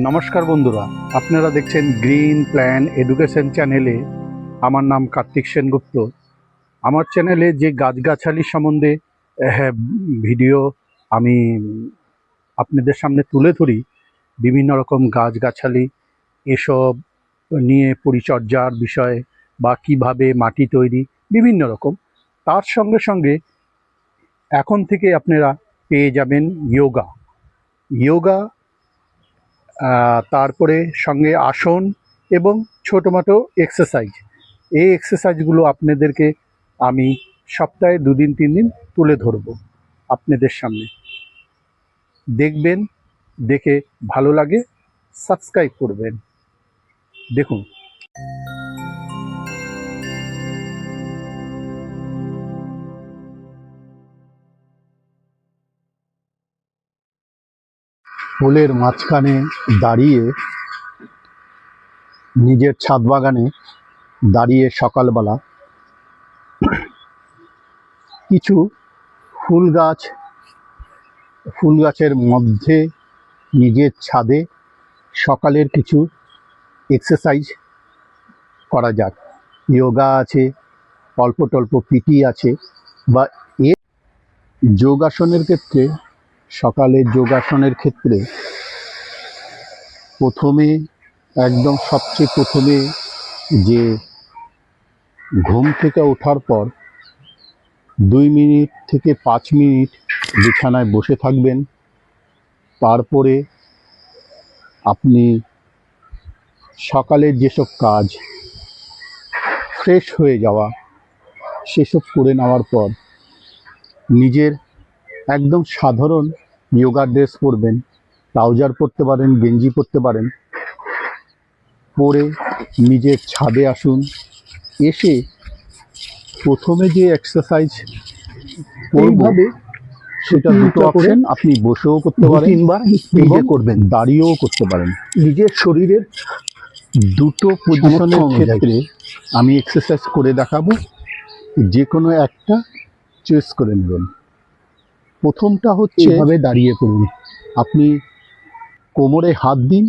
নমস্কার বন্ধুরা, আপনারা দেখছেন গ্রিন প্ল্যান এডুকেশন চ্যানেলে। আমার নাম কার্তিক সেনগুপ্ত। আমার চ্যানেলে যে গাছগাছালি সম্বন্ধে হ্যাঁ, ভিডিও আমি আপনাদের সামনে তুলে ধরি, বিভিন্ন রকম গাছগাছালি এসব নিয়ে পরিচর্যার বিষয় বা কিভাবে মাটি তৈরি বিভিন্ন রকম। তার সঙ্গে সঙ্গে এখন থেকে আপনারা পেয়ে যাবেন যোগা যোগা তারপরে সঙ্গে আসন এবং ছোটোখাটো এক্সারসাইজ। এই এক্সারসাইজগুলো আপনাদেরকে আমি সপ্তাহে 2 দিন 3 দিন তুলে ধরব আপনাদের সামনে। দেখবেন, দেখে ভালো লাগে সাবস্ক্রাইব করবেন। দেখুন, ফুলের মাঝখানে দাঁড়িয়ে, নিজের ছাদ বাগানে দাঁড়িয়ে সকালবেলা কিছু ফুল গাছের মধ্যে নিজের ছাদে সকালের কিছু এক্সারসাইজ করা যাক। যোগা আছে, অল্প টল্প পিটি আছে বা এ যোগাসনের ক্ষেত্রে, সকালে যোগাসনের ক্ষেত্রে একদম সবচেয়ে প্রথমে যে ঘুম থেকে ওঠার পর 2 মিনিট থেকে 5 মিনিট বিছানায় বসে থাকবেন। তারপরে আপনি সকালের যেসব কাজ, ফ্রেশ হয়ে যাওয়া, সেসব করে নেওয়ার পর নিজের একদম সাধারণ যোগা ড্রেস পরবেন। ট্রাউজার পরতে পারেন, গেঞ্জি পরতে পারেন, পরে নিজের ছাদে আসুন। এসে প্রথমে যে এক্সারসাইজ এইভাবে সেটা দুটো অপশন, আপনি বসেও করতে পারেন, 3বার নিজে করবেন, দাঁড়িয়েও করতে পারেন। নিজের শরীরের দুটো পজিশনের ক্ষেত্রে আমি এক্সারসাইজ করে দেখাবো, যে কোনো একটা চয়েস করে নেবেন। প্রথমটা হচ্ছে এইভাবে দাঁড়িয়ে করুন। আপনি কোমরে হাত দিন,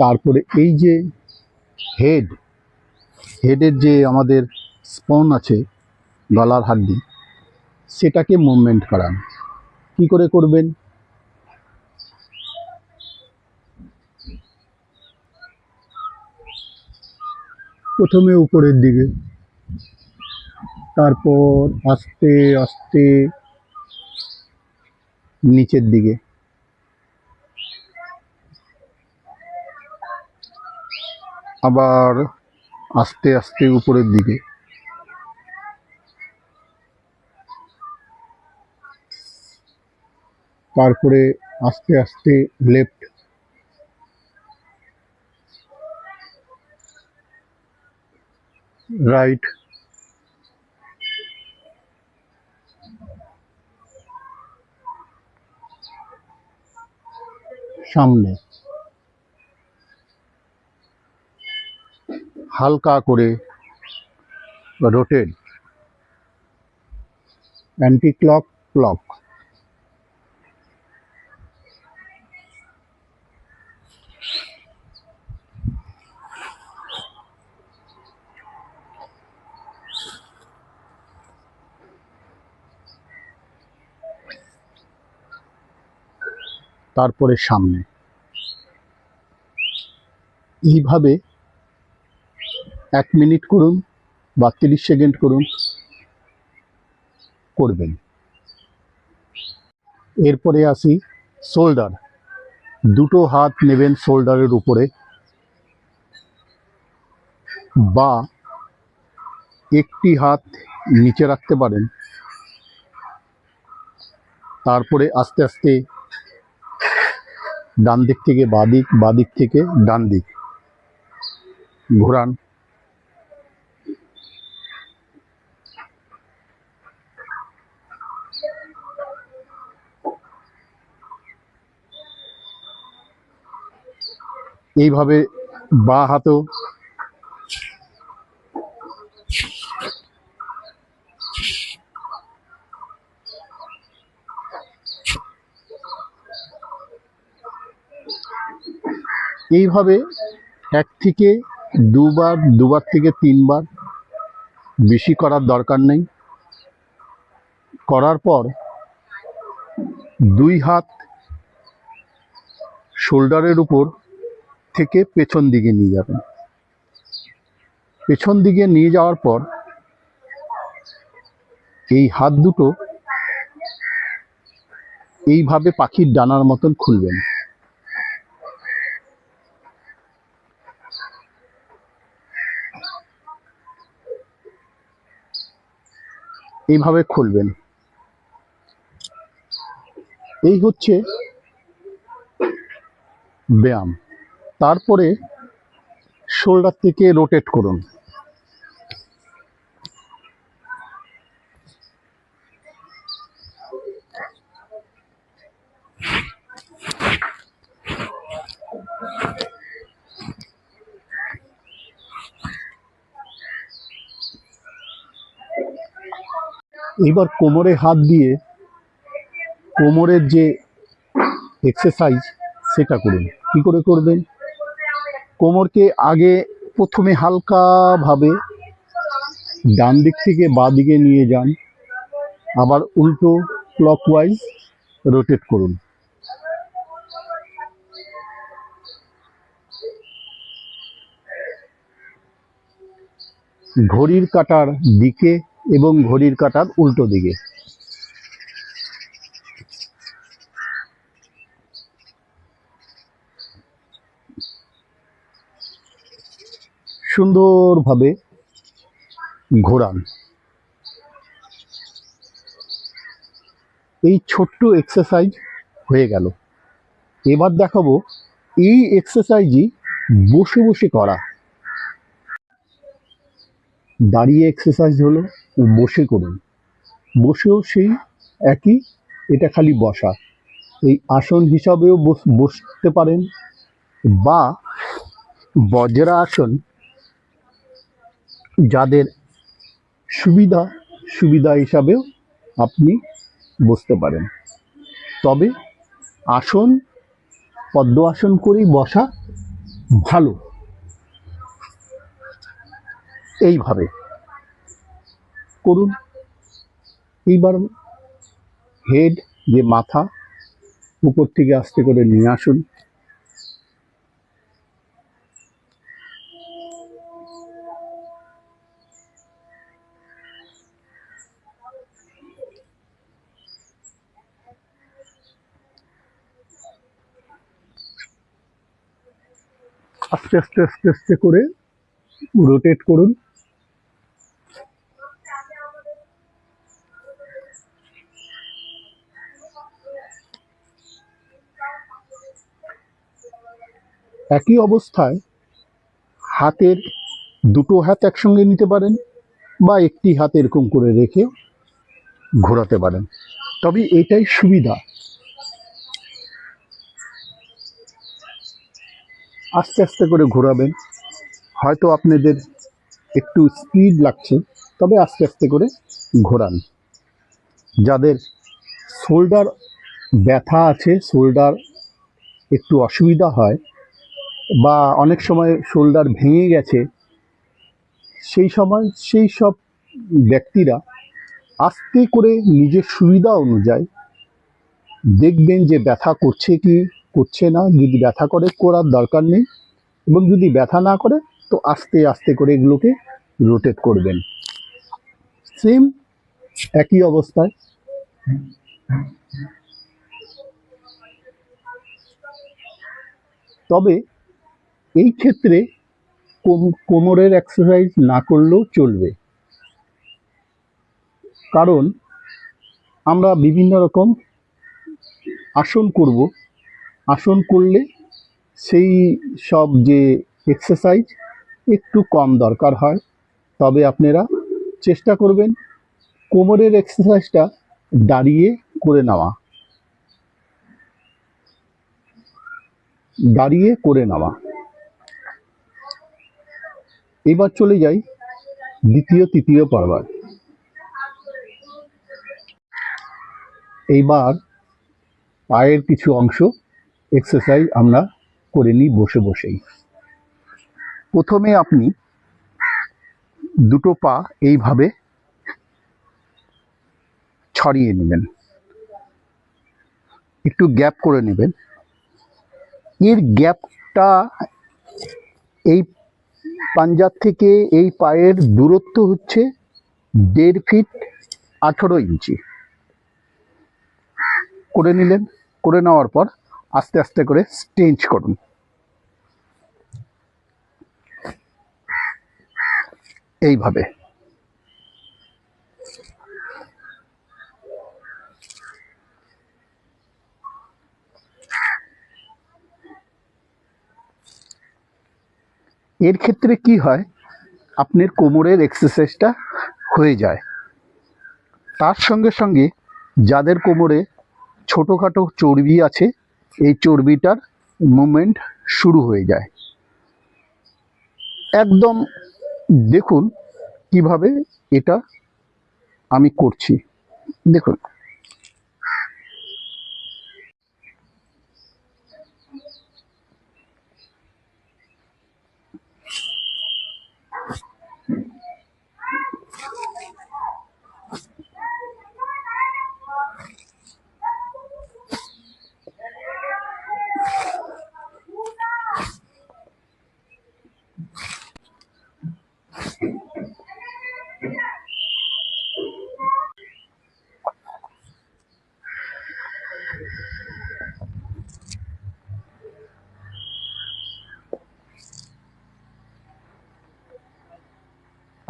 তারপরে এই যে হেডের যে আমাদের স্পন আছে, গলার হাড্ডি, সেটাকে মুভমেন্ট করান। কি করে করবেন? প্রথমে উপরের দিকে, তারপর আস্তে আস্তে নিচের দিকে, আবার আস্তে আস্তে উপরের দিকে, তারপরে আস্তে আস্তে লেফট, রাইট, সামনে। হালকা করে রোটেট, অ্যান্টি ক্লক, ক্লক। তারপরে সামনে। এইভাবে 1 মিনিট করুন বা 30 সেকেন্ড করবেন। এরপরে আসি শোল্ডার। দুটো হাত নেবেন শোল্ডারের উপরে, বা একটি হাত নিচে রাখতে পারেন। তারপরে আস্তে আস্তে ডান দিক থেকে বাঁ দিক, বাঁ দিক থেকে ডান দিক ঘোরান। এইভাবে বাঁ হাতও এইভাবে 1 থেকে 2 বার, 2 বার থেকে 3 বার, বেশি করার দরকার নেই। করার পর 2 হাত শোল্ডারের উপর থেকে পেছন দিকে নিয়ে যাবেন। পেছন দিকে নিয়ে যাওয়ার পর এই হাত দুটো এইভাবে পাখির ডানার মতন খুলবেন। এইভাবে খুলবেন। এই হচ্ছে ব্যায়াম। তারপরে শোল্ডার থেকে রোটেট করুন। এবার কোমরে হাত দিয়ে কোমরের যে এক্সারসাইজ সেটা করুন। কি করে করবেন? কোমরকে আগে প্রথমে হালকাভাবে ডান দিক থেকে বাঁ দিকে নিয়ে যান, আবার উল্টো ক্লকওয়াইজ রোটেট করুন। ঘড়ির কাঁটার দিকে এবং ঘড়ির কাঁটার উল্টো দিকে। সুন্দরভাবে ঘোরান। এই ছোট্ট এক্সারসাইজ হয়ে গেল। এবার দেখাবো এই এক্সারসাইজই বসে বসে করা। দাঁড়িয়ে এক্সারসাইজ হলো, বসে করুন। বসেও সেই একই, এটা খালি বসা। এই আসন হিসাবেও বসতে পারেন, বা বজ্রাসন যাদের সুবিধা হিসাবেও আপনি বসতে পারেন। তবে আসন পদ্ম আসন করেই বসা ভালো। এইভাবে করুন। এইবার হেড, যে মাথা, উপর থেকে আস্তে করে নিয়ে আসুন। আস্তে আস্তে আস্তে আস্তে করে রোটেট করুন। একই অবস্থায় হাতের দুটো হাত একসঙ্গে নিতে পারেন, বা একটি হাত এরকম করে রেখে ঘোরাতে পারেন। তবে এটাই সুবিধা। আস্তে আস্তে করে ঘোরাবেন। হয়তো আপনাদের একটু স্পিড লাগছে, তবে আস্তে আস্তে করে ঘোরান। যাদের শোল্ডার ব্যথা আছে, শোল্ডার একটু অসুবিধা হয়, বা অনেক সময় শোল্ডার ভেঙে গেছে, সেই সব ব্যক্তিরা আস্তে করে নিজের সুবিধা অনুযায়ী দেখবেন যে ব্যথা করছে কি করছে না। যদি ব্যথা করে, করার দরকার নেই, এবং যদি ব্যথা না করে তো আস্তে আস্তে করে এগুলোকে রোটেট করবেন। সেম একই অবস্থায়। তবে এই ক্ষেত্রে কোমরের এক্সারসাইজ না করলেও চলবে, কারণ আমরা বিভিন্ন রকম আসন করব। আসন করলে সেই সব যে এক্সারসাইজ একটু কম দরকার হয়। তবে আপনারা চেষ্টা করবেন কোমরের এক্সারসাইজটা দাঁড়িয়ে করে নেওয়া। এবার চলে যাই দ্বিতীয় তৃতীয় পর্বে। এইবার পায়ের কিছু অংশ এক্সারসাইজ আমরা করে নিই বসে বসেই। প্রথমে আপনি দুটো পা এইভাবে ছড়িয়ে নেবেন, একটু গ্যাপ করে নেবেন। এর গ্যাপটা এই পাঞ্জাব থেকে এই পায়ের দূরত্ব হচ্ছে 1.5 ফিট 18 ইঞ্চি করে নিলেন। করে নেওয়ার পর আস্তে আস্তে করে স্ট্রেচ করুন। এইভাবে এর ক্ষেত্রে কি হয়, আপনার কোমরের এক্সারসাইজটা হয়ে যায়। তার সঙ্গে সঙ্গে যাদের কোমরে ছোটোখাটো চর্বি আছে, এই চর্বিটার মুভমেন্ট শুরু হয়ে যায়। একদম দেখুন কিভাবে এটা আমি করছি, দেখুন।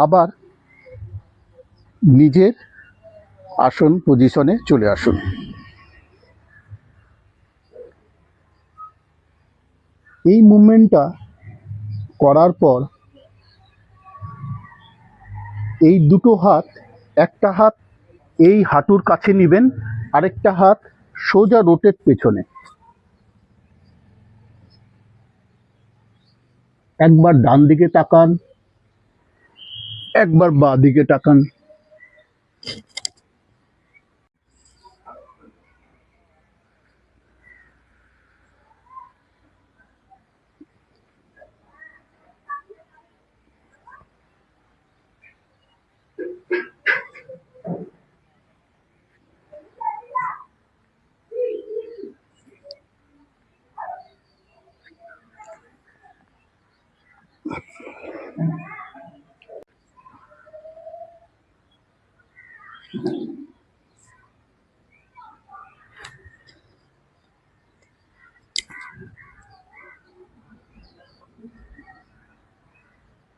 আবার নিজের আসন পজিশনে চলে আসুন। এই মুভমেন্টটা করার পর এই দুটো হাত, একটা হাত এই হাঁটুর কাছে নেবেন, আরেকটা হাত সোজা রোটেট পেছনে। একবার ডান দিকে তাকান, একবার বাঁ দিকে তাকান।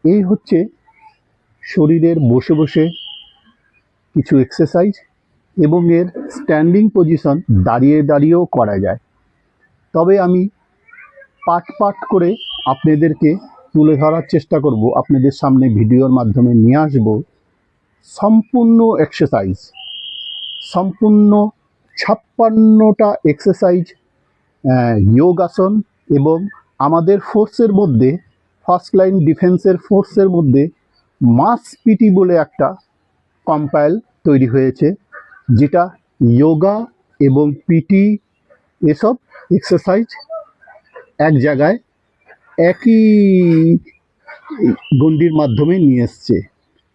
এই হচ্ছে শরীরের বসে বসে কিছু এক্সারসাইজ, এবং এর স্ট্যান্ডিং পজিশন দাঁড়িয়ে দাঁড়িয়েও করা যায়। তবে আমি পার্ট পার্ট করে আপনাদেরকে তুলে ধরার চেষ্টা করব, আপনাদের সামনে ভিডিওর মাধ্যমে নিয়ে আসব সম্পূর্ণ এক্সারসাইজ, সম্পূর্ণ 56টা এক্সারসাইজ, যোগাসন। এবং আমাদের ফোর্সের মধ্যে, ফার্স্ট লাইন ডিফেন্সের ফোর্সের মধ্যে মাস পিটি বলে একটা কম্পাইল তৈরি হয়েছে, যেটা যোগা এবং পিটি এসব এক্সারসাইজ এক জায়গায় একই গণ্ডির মাধ্যমে নিয়ে এসছে।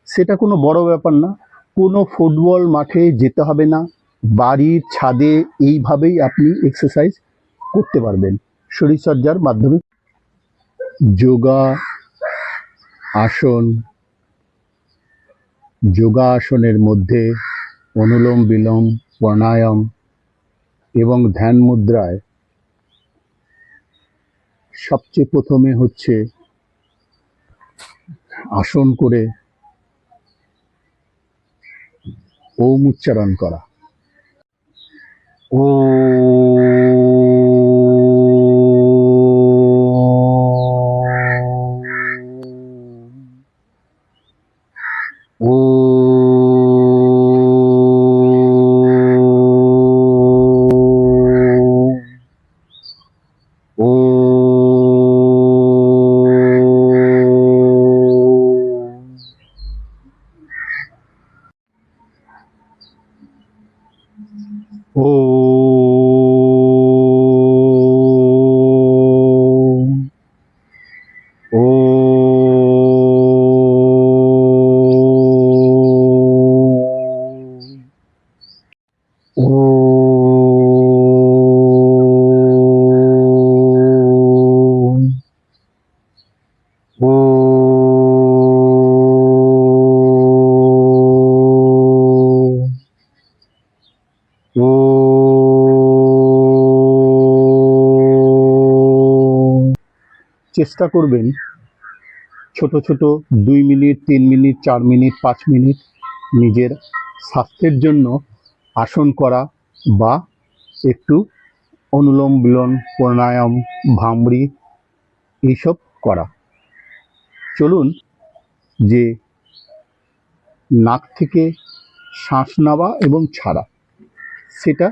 সেটা কোনো বড় ব্যাপার না, কোনো ফুটবল মাঠে যেতে হবে না, বাড়ির ছাদে এইভাবেই আপনি এক্সারসাইজ করতে পারবেন শরীরচর্চার মাধ্যমে। যোগা আসন, যোগাসনের মধ্যে অনুলোম বিলোম, প্রাণায়াম এবং ধ্যান মুদ্রায় সবচেয়ে প্রথমে হচ্ছে আসন করে ওম উচ্চারণ করা। ও ও চেষ্টা করবেন ছোট ছোট 2 মিনিট, 3 মিনিট, 4 মিনিট, 5 মিনিট নিজের স্বাস্থ্যের জন্য আসন করা বা একটু অনুলোম বিলোম, প্রাণায়াম, ভামরি এইসব করা। চলুন যে নাক থেকে শ্বাস নেওয়া এবং ছাড়া, সেটা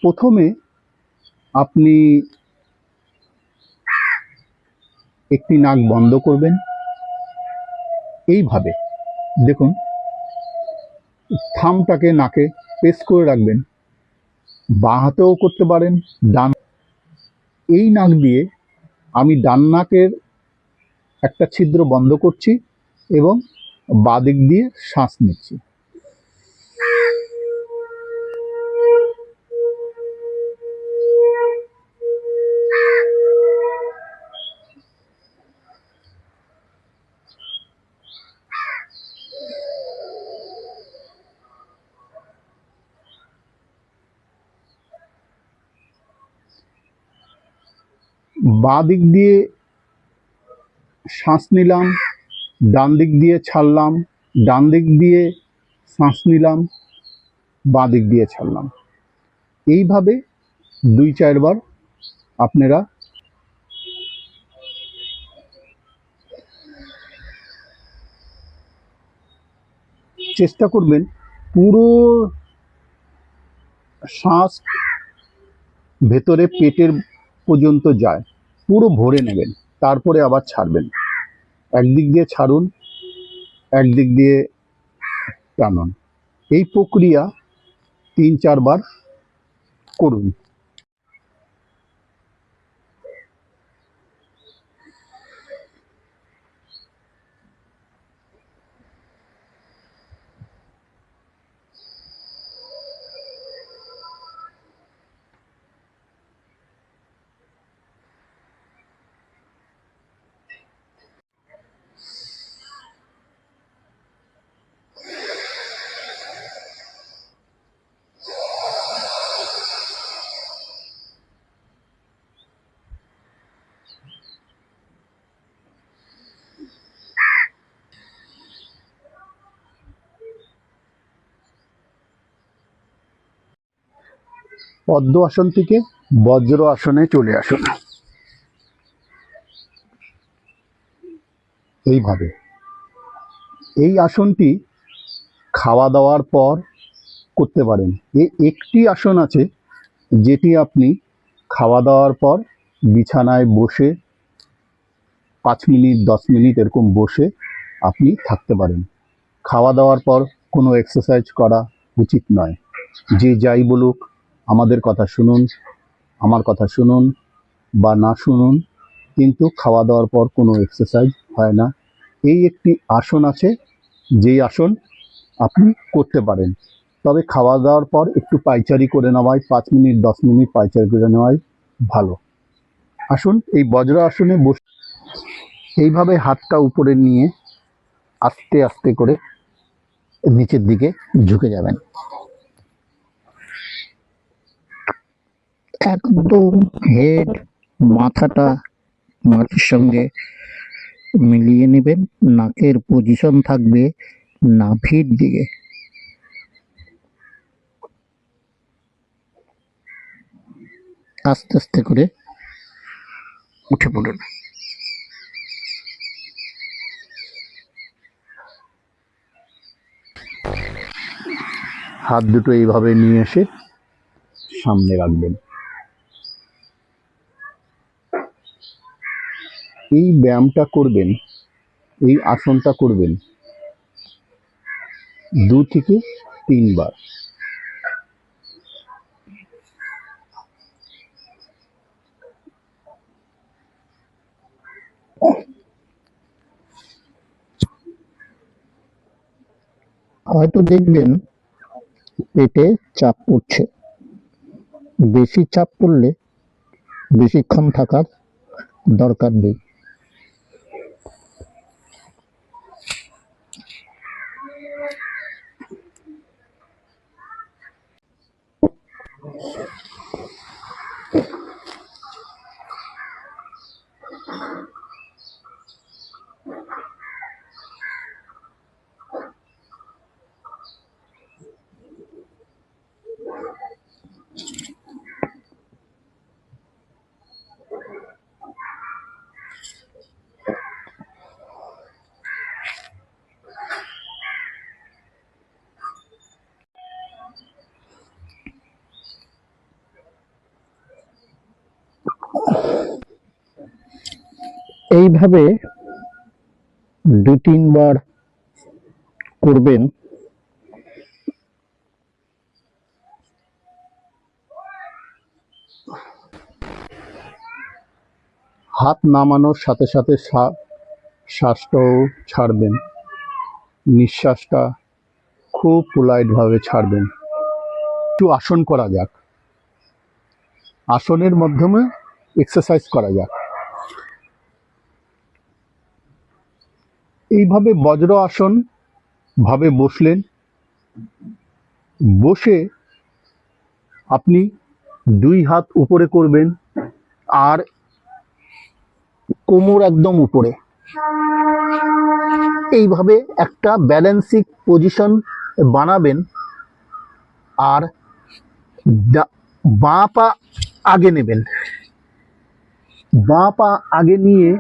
প্রথমে আপনি একটি নাক বন্ধ করবেন এইভাবে। দেখুন, থামটাকে নাকে প্রেস করে রাখবেন, বাঁ হাতেও করতে পারেন, ডান। এই নাক দিয়ে আমি ডান নাকের একটা ছিদ্র বন্ধ করছি এবং বাঁ দিক দিয়ে শ্বাস নিচ্ছি। বাঁ দিক দিয়ে শ্বাস নিলাম, ডান দিক দিয়ে ছাড়লাম, ডান দিক দিয়ে শ্বাস নিলাম, বাঁ দিক দিয়ে ছাড়লাম। এইভাবে 2-4 বার আপনারা চেষ্টা করবেন পুরো শ্বাস ভেতরে পেটের পর্যন্ত যায়, পুরো ভরে নেবেন, তারপরে আবার ছাড়বেন। একদিক দিয়ে ছাড়ুন, একদিক দিয়ে টানুন। এই প্রক্রিয়া 3-4 বার করুন। পদ্ম আসন থেকে বজ্র আসনে চলে আসুন। এইভাবে এই আসনটি খাওয়া দাওয়ার পর করতে পারেন। একটি আসন আছে যেটি আপনি খাওয়া দাওয়ার পর বিছানায় বসে 5 মিনিট, 10 মিনিট এরকম বসে আপনি থাকতে পারেন। খাওয়া দাওয়ার পর কোনো এক্সারসাইজ করা উচিত নয়। যে যাই বলুক, আমাদের কথা শুনুন, আমার কথা শুনুন বা না শুনুন, কিন্তু খাওয়া দাওয়ার পর কোনো এক্সারসাইজ হয় না। এই একটি আসন আছে, যেই আসন আপনি করতে পারেন। তবে খাওয়া দাওয়ার পর একটু পায়চারি করে নেওয়াই, 5 মিনিট, 10 মিনিট পায়চারি করে নেওয়াই ভালো। আসুন এই বজ্র আসনে বসে এইভাবে হাতটা উপরে নিয়ে আস্তে আস্তে করে নিচের দিকে ঝুঁকে যাবেন। একদম হেড, মাথাটা মাটির সঙ্গে মিলিয়ে নেবেন। নাকের পজিশন থাকবে নাভির দিকে। আস্তে আস্তে করে উঠে পড়ুন। হাত দুটো এইভাবে নিয়ে এসে সামনে রাখবেন। এই ব্যায়ামটা করবেন, এই আসনটা করবেন 2 থেকে 3 বার। হয়তো দেখবেন পেটে চাপ পড়ছে, বেশি চাপ পড়লে বেশিক্ষণ থাকার দরকার নেই। এইভাবে 2-3 বার করবেন। হাত নামানোর সাথে সাথে শ্বাসটাও ছাড়বেন, নিঃশ্বাসটা খুব পোলাইটভাবে ছাড়বেন। একটু আসন করা যাক, আসনের মাধ্যমে এক্সারসাইজ করা যাক। এইভাবে বজ্র আসন ভাবে বসলেন, বসে আপনি 2 হাত উপরে করবেন আর কোমর একদম উপরে। এইভাবে একটা ব্যালেন্সিং পজিশন বানাবেন আর বাঁ পা আগে নেবেন। বাঁ পা আগে নিয়ে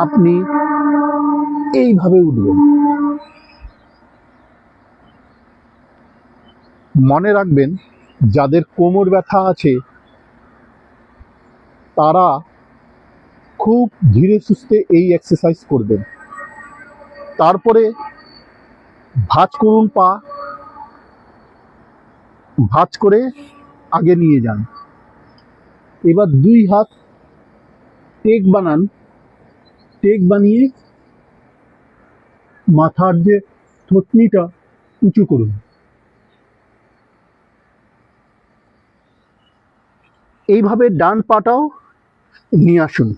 আপনি এইভাবে উঠবেন। মনে রাখবেন, যাদের কোমর ব্যথা আছে তারা খুব ধীরে সুস্থে এই এক্সারসাইজ করবেন। তারপরে ভাঁজ করুন, পা ভাঁজ করে আগে নিয়ে যান। এবার 2 হাত টেক বানান, টেক বানিয়ে মাথার যে থুতনিটা উঁচু করুন। এইভাবে ডান পাটাও নিয়ে আসুন।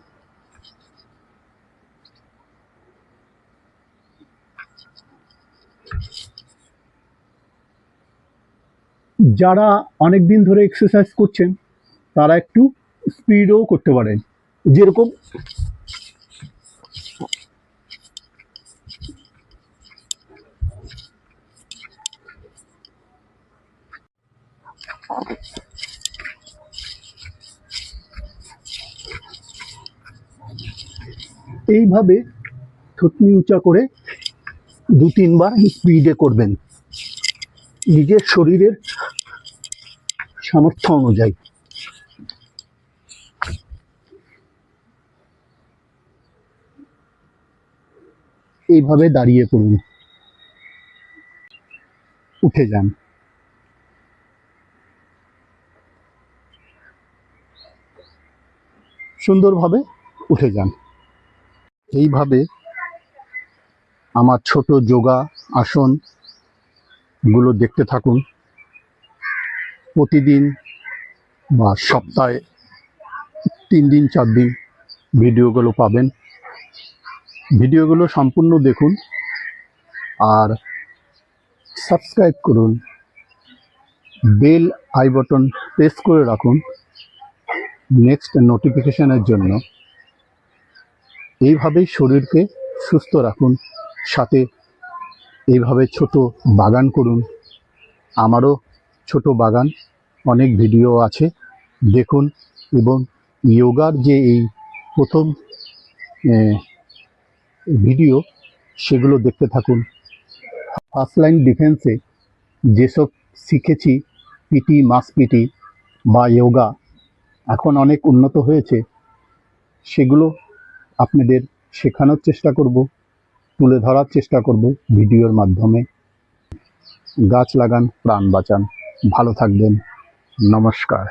যারা অনেক দিন ধরে এক্সারসাইজ করছেন তারা একটু স্পিডও করতে পারেন, যেরকম এইভাবে থুতনি উঁচা করে 2-3 বার স্পিডে করবেন নিজের শরীরের সামর্থ্য অনুযায়ী। এইভাবে দাঁড়িয়ে পড়ুন, উঠে যান। সুন্দরভাবে উঠে যান। এইভাবে আমার ছোট যোগা আসনগুলো দেখতে থাকুন। প্রতিদিন বা সপ্তাহে 3 দিন 4 দিন ভিডিওগুলো পাবেন। ভিডিওগুলো সম্পূর্ণ দেখুন আর সাবস্ক্রাইব করুন, বেল আই বাটন প্রেস করে রাখুন নেক্সট নোটিফিকেশনের জন্য। এইভাবেই শরীরকে সুস্থ রাখুন, সাথে এইভাবে ছোট বাগান করুন। আমারও ছোট বাগান, অনেক ভিডিও আছে, দেখুন। এবং যোগার যে এই প্রথম ভিডিও, সেগুলো দেখতে থাকুন। ফার্স্ট লাইন ডিফেন্সে যেসব শিখেছি, পিটি, মাস পিটি বা যোগা এখন অনেক উন্নত হয়েছে, সেগুলো আপনাদের শেখানোর চেষ্টা করব, তুলে ধরার চেষ্টা করব ভিডিওর মাধ্যমে। গাছ লাগান, প্রাণ বাঁচান। ভালো থাকবেন। নমস্কার।